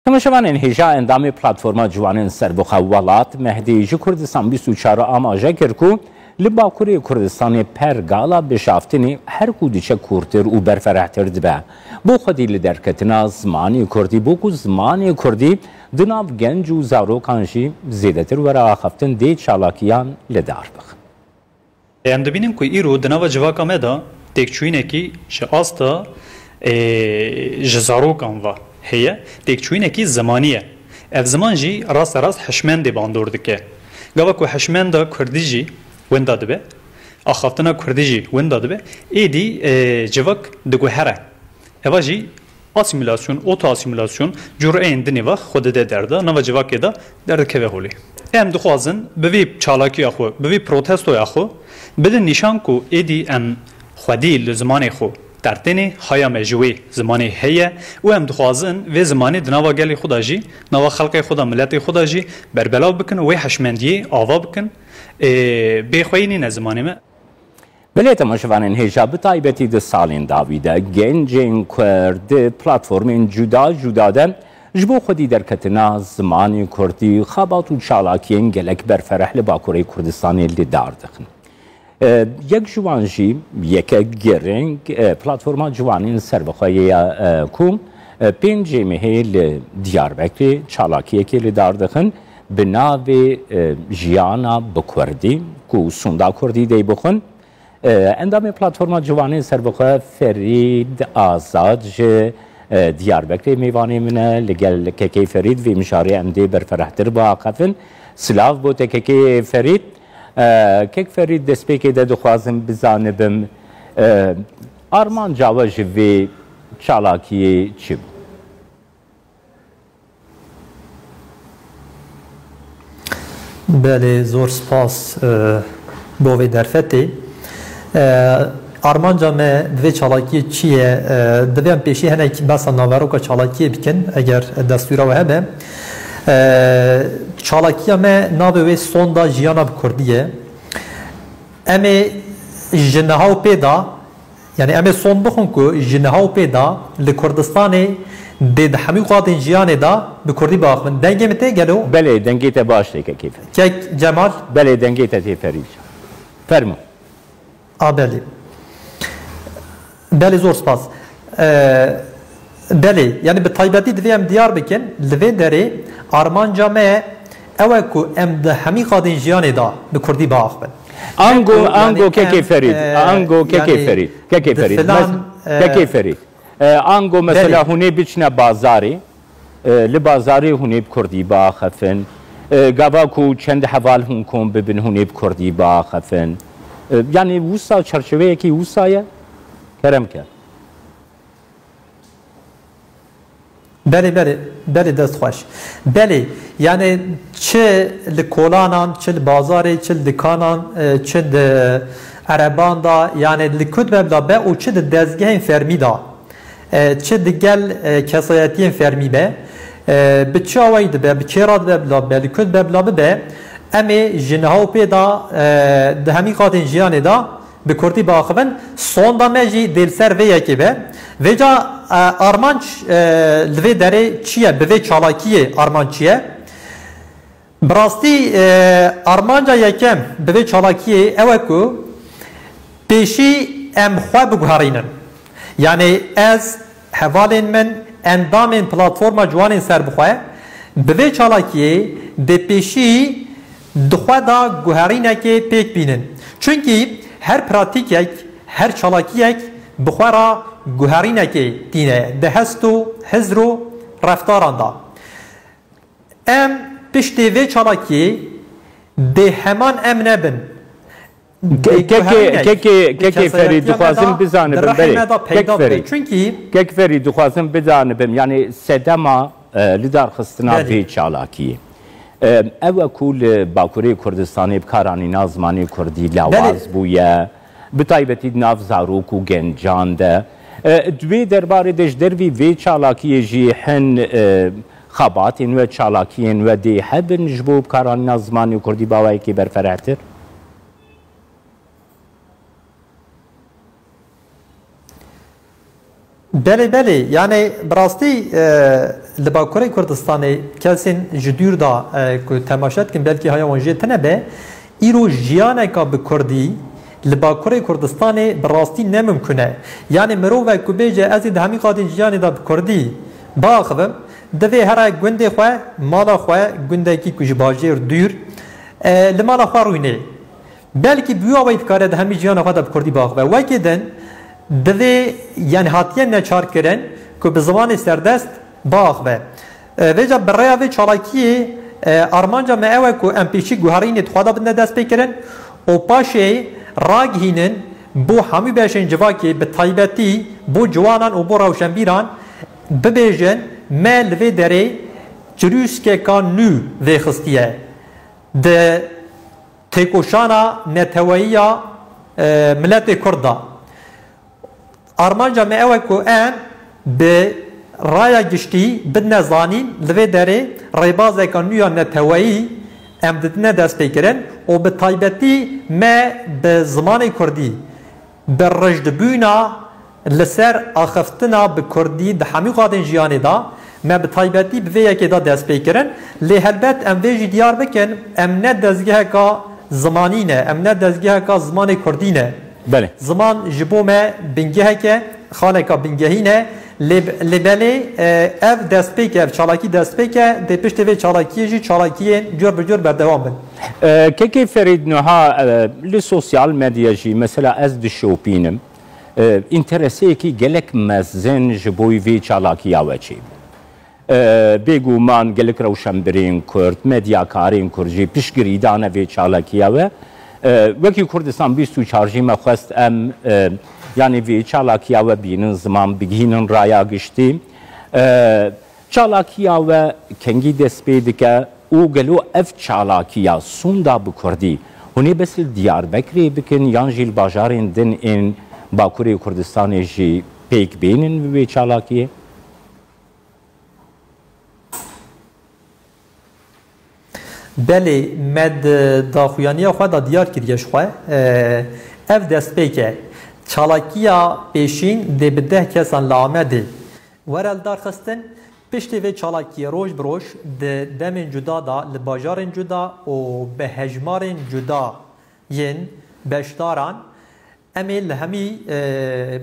تماشاوان هجا اندام پلتفرما جوانین سربخه ولات مهدی جی کردستان 24 آماجه کرکو لباکوری کردستان پرگالا بشافتنی هر کودیچه کورتر و برفرحتر دبه بو خودی لدرکتنا زمانی کردی بو کو زمانی کردی دناو گنج و زاروکانجی زیدتر ورا خفتن دی چالاکیان لدار بخ ام دبینیم که ایرو دناو جواکا مدا تکچوینه کی شاستا جزاروکان و هي تكچوينه کی زمانیه اف زمان جی راست حشمند باندور دکه گاوا کو حشمند کردی جی وندا دبه اخافتنا کردی جی وندا دبه ایدی جواک دگو هره اوا جی اسیمیلاسyon اوتو اسیمیلاسyon جرعین دنی وقت خود ده درده نو جواک دا درد که هولی ام دخوازن بوی چالاکی اخو بوی پروتستو اخو بدن نشان کو ایدی ام خودی لزمان خو ترتینی هایا مجوی زمانی هیه و هم دخوازن و زمانی دنوا گلی خدا جی نوا خلق خدا ملت خدا جی بربلا بکن و حشمندی آوا بکن بخوینی نزمانی ما بله تماشاوانین هجا به تایبتی ده سالین داویده گنجین کرد پلاتفورمین جدا ده جبو خودی درکتنا زمانی کردی خابات و چالاکین گلک برفرح لباکوری کردستانی لدار دخن یک جوانجی یک گرنگ پلتفرما جوانین سربخوایی کوم پنج مهل دیاربکری چالاکیه که لدار دخن به ناو جیانا بکردی کو سوندا کردی دی بخن اندام پلتفرما جوانین سربخواه فرید آزاد دیاربکری میوانی منه لگل که فرید وی مشاری امده برفرحتر با آقافن سلاف بوده که فرید کک فرید دسپیکی ده دخوازم بزانبم آرمان جاوج وی چالاکی چی بود؟ بله زور سپاس بوی درفتی آرمان جامعه دوی چالاکی چیه دویم پیشی هنه بسا ناوروکا چالاکی بکن اگر دستورا و همه چالاکی همه ناوی سوندا جیانا بکردیه امی جنها و پیدا یعنی امی سون بخون که جنها و پیدا لکردستانی دید همی قادن جیانه دا بکردی باخمن دنگی مته گلو؟ بله دنگی تا باشه که کیف که جمال؟ بله دنگی تا فرید فرمو بله بله زور سپاس بله یعنی به طایبتی دویم دیار بکن لوی داره آرمان جامعه اوه که ام ده همی قادن جیانه دا بکردی باخمن آنگو که فرید آنگو که فرید که فرید آنگو مثلا هونه بچنه بازاری لبازاری هونه بکردی با خفن گاوا کو چند حوال هون کن ببین هونه بکردی با خفن یعنی وسا چرچوه یکی وسایه کرم کرد بله دست خوش بله یعنی چه لکولانان چه بازاری چه دکانان چه عربان دا یعنی لکود ببلا به و چه دزگه فرمی دا چه دگل کسایتی فرمی به به چه آوید به به چه راد ببلا به لکود ببلا به امی جنها و پیدا ده همی قاتن جیان دا به کردی باخبن سوندا مجی دل سر و یکی به وجا آرمان لوی داره چیه به چالاکیه آرمان چیه براستی آرمان جا یکم به چالاکیه اوه کو پیشی ام خواه بگوهارینن یعنی از حوالین من اندام پلاتفورما جوان سر بخواه به چالاکیه ده پیشی دخواه دا گوهارینه که پیک بینن چونکی هر پراتیک یک هر چالاکی یک بخواه گوهرینه که دینه ده هست و حزر و رفتاران دا ام پشتی وی چالاکی ده همان ام نبن که فرید دخوازم بزانبم بله که فرید دخوازم بزانبم یعنی سدما لدار خستنا وی چالاکی او کول باکوری کردستانی بکارانی نازمانی کردی لواز بویه بتایبتی ناف زاروک و گنجان ده دوی درباره دش دروی وی چالاکی جی هن خاباتین و چالاکین و دی هبن جبو بکارانی نازمانی کردی باوایی که برفرحتر بله یعنی براستی li Bakurê Kurdistanê kesên ji dûr da ku temaşe dikin belkî haya wan jê tune be îro jiyaneka bi Kurdî li Bakurê Kurdistanê bi rastî nemimkün e. Yani mirovek ku bêje ez ê di hemî qadên jiyanê da bi Kurdî biaxivim divê here gundê xwe mala xwe gundekî ku ji bajêr dûr li mala xwe rûnê. Belkî bûya wê dikare di hemî jiyana xwe da bi Kurdî biaxive. Wekê din divê yani hatiye neçarkirin ku bi zimanê serdest biaxive. Vêca bi rêya vê çalakiyê armanca me ew e ku em pêşî guherînê dixwe da bidine destpêkirin û paşê ragihînin bo hemû beşên civakê bi taybetî bo ciwanan û bo rewşenbîran bibêjin me li vê derê çirûskeka nû vêxistiye di têkoşana neteweyiya miletê Kurd da. Armanca me ew e ku em bi raya giştî bidine zanîn li vê derê rêbazeka nû ya neteweyî em didine destpêkirin û bi taybetî me bi zimanê Kurdî bi rijdibûna li ser axiftina bi Kurdî di hemû qadên jiyanê da me bi taybetî bi vê yekê da destpêkirin. Lê helbet em vê jî diyar bikin em ne dezgeheka zimanî ne, em ne dezgeheka zimanê Kurdî ne. Ziman ji bo me bingeheke xaleka bingehî ne. Lê belê ev destpêk ev çalakî destpêke dê piştê vê çalakiyê jî çalakiyên cur bi cur berdewam bin. Kekê Ferîd niha li sosyal medya jî mesela ez dişopînim intereseyekî gelek mezin ji bo vê çalakiya we çê. Bêguman gelek rewşenbirên Kurd, medyakarên Kurd jî piştgirî dane vê çalakiya we. Wekî Kurdistan 24 jî me xwest em yani vê çalakiya we bînin ziman bigihînin raya giştî. Çalakiya we kengî dest pê dike û gelo ev çalakiya sonda bi Kurdî hûnê bes li Diyarbekirê bikin yan jî li bajarên din ên Bakurê Kurdistanê jî pêk bênin vê çalakiyê? Belê me di daxuyaniya xwe da diyar kiriye ji xwe ev destpêk e. Çalakiya pêşîn dê bi 10 kesan li Amedê were darxistin piştê vê çalakiyê roj bi roj di demên cuda da li bajarên cuda û bi hejmarên cuda yên beşdaran em ê li hemî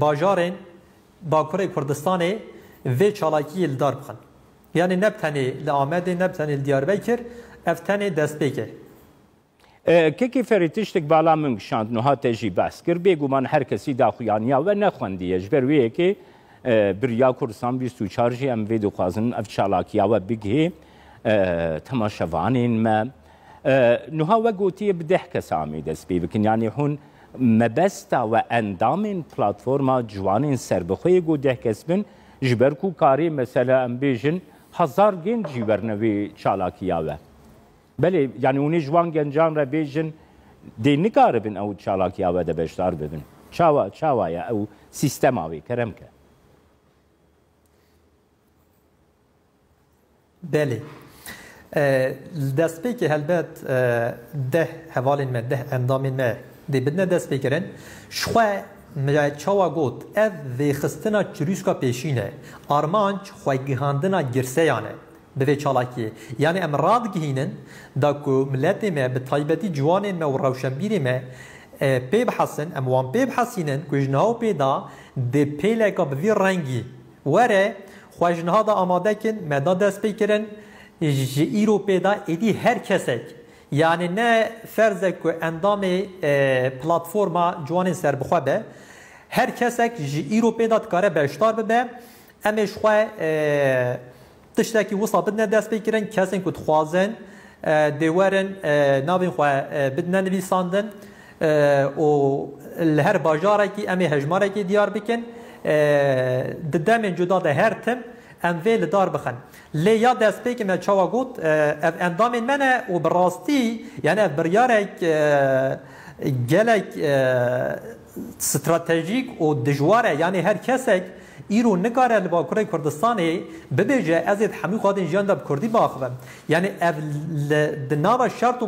bajarên Bakurê Kurdistanê vê çalakiyê li dar bixin. Yani ne tenê li Amedê ne tenê li Diyarbekir ev tenê destpêk e. Kekê Ferîd tiştek bala min gişand niha te jî behs kir bêguman her kesî daxuyaniya we nexwendiye ji ber wê yekê biriya Kurdistan 24 jî em vê dixwazin ev çalakiya we bigihê temaşevanên me niha we gotiye bi 10 kes amê dest pê bikin yani hûn mebesta we endamên platforma ciwanên serbixweyê got 10 kes bin ji ber ku karê mesela em bêjin hezar gênc jî werne vê çalakiya we. Belê yani hûnê ji wan gencan re bêjin dê nikaribin ew çalakiya we de beşdar bibin. Çawa ye ew sîstema wê kerem ke. Belê. Destpêkê helbet 10 hevalên me 10 endamên me dê bidine destpêkirin ji xwe me çawa got ev vêxistina çirûska pêşîn e armanc xwegihandina girseyan e. Bi vê çalakiyê yani em radigihînin da ku milletê me bi taybetî ciwanên me û rewşenbîrê me pê bihesin em wan pê bihesînin ku ji niha pê da dê pêleka bi vî rengî were xwe ji niha da amadekin me da dest pê kirin ji îro pê da êdî her kesek yani ne ferzek ku endamê platforma ciwanên serbixwe be her kesek ji îro pê da dikare beşdar bibe em ê ji xwe tiştekî wisa bidine dest pê kirin kesên ku dixwazin dê werin navên xwe bidine nivîsandin û li her bajarekî em ê hejmarekî diyar bikin di demên cuda de her tim em vê li dar bixin. Lê ya destpêkê me çawa got ev endamên me ne û bi rastî yani ev biryarek gelek stratejîk û dijwar e yani her kesek îro nikare li Bakurê Kurdistanê bibêje ez ê di hemû xadên jiyan de bi Kurdî biaxivim. Yani ev di nava şert û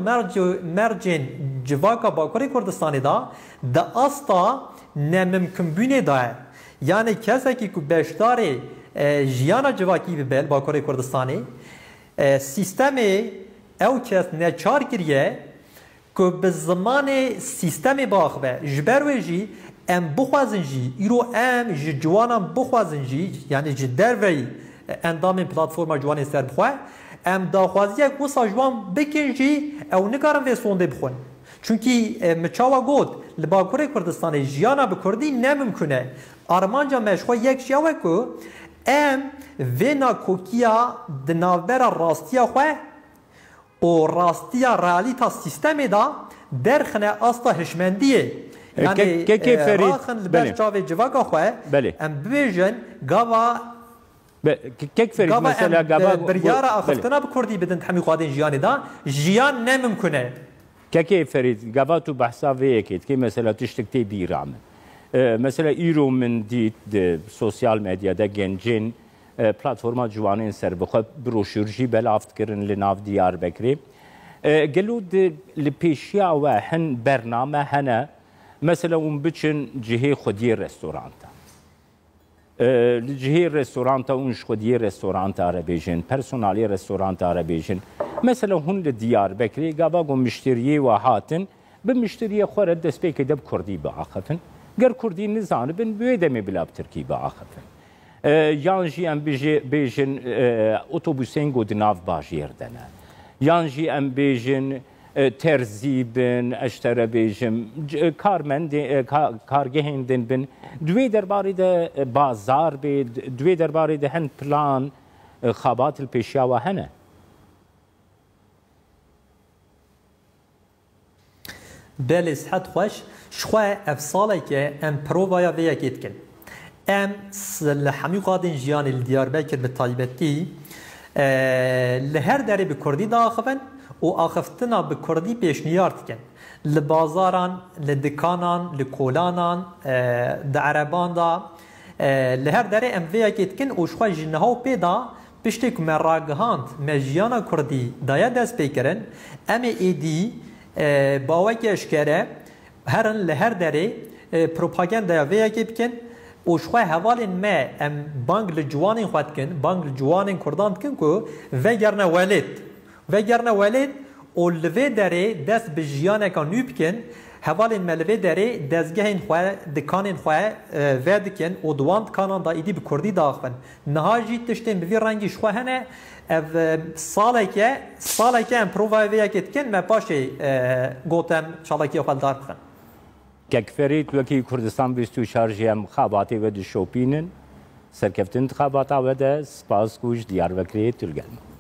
mercên civaka Bakurê Kurdistanê da di asta nemimkinbûnê da ye. Yani kesekî ku beşdarê جیانا جواکی ببل باکوری کردستانی سیستم او کس نچار کریه که به زمان سیستم باخبه جبر جی ام بخوازن جی ایرو ام جوانم بخوازن جی یعنی دروی اندام پلتفرم جوان سر بخواه ام داخوازی یک وسا جوان بکن جی او نکارم و سونده بخون چونکی مچاوا گود لباکوری کردستان جیانا به کردی نممکنه آرمانجا مشخوا یک شیوه که ام وینا کوکیا دنابر راستیا خواه و راستیا رالیتا سیستمی دا درخنه استا هشمندیه یعنی راخن لبر چاوه جواگا خواه ام ببیجن گاوا كيك فريد مثلا بريارة أخفتنا بكردي بدن تحمي قادين جياني دا جيان نممكنه كيف فريد قاباتو بحثا فيكيت كي مثلا تشتكتي بيرام مثلا ايرو من ديت سوسيال ميديا دا جنجين بلاتفورما جوانين سر بخوا بروشورجي بلافت كرن لناف ديار بكري قالوا لبيشيا واحن برنامج هنا مثلا بچن جهه خودي رستورانتا جهه رستورانتا اونش خودی رستورانتا را بیجن پرسونالی رستورانتا را بیجن مثلا هون لدیار بکری گاوا گو مشتریه و هاتن به مشتریه خورد دست پی که دب کردی با آخفن گر کردی نزان بن بیده می بلاب ترکی با آخفن یانجی ام بیجن اتوبوسین گو دناف باجیر دنه یانجی ام بیجن ترزیبن اشتره بیجم کارگهندن بن دوی درباره ده بازار بید دوی درباره ده هن پلان خابات الپیشیا و هنه بله صحت خوش شخواه افصاله که ام پرووایا ویا گید کن ام لحمی قادن جیان الدیار بکر به طایبتی لهر داره به کردی داخفن و آخفتنا به کردی پیشنیارد کن لبازاران، لدکانان، لکولانان، دعربان دا لهر داره ام ویا گید کن و شخواه جنها و پیدا پشتی که مراگهاند مجیانا کردی دایا دست پیکرن ام ایدی باوکی اشکره هرن لهر داره پروپاگندا ویا گید کن و شخواه حوالین ما ام بانگ لجوانین خواهد کن بانگ لجوانین کردان کن که وگرنه ولید و لوی داره دست به جیانه که نوب کن حوالین ما لوی داره دستگهین خواه دکانین خواه وید کن و دوان دکانان دا ایدی به کردی داخن نهاجی تشتین بوی رنگی شخواه هنه ساله که ام پرووای ویا کت کن ما پاشه گوتم چالاکی اخوال دار بخن كفريت وكي كردستان بيستو شارجيم خاباتي ود شوبينن سركفتن خاباتا ود سپاس كوش ديار وكري تلگن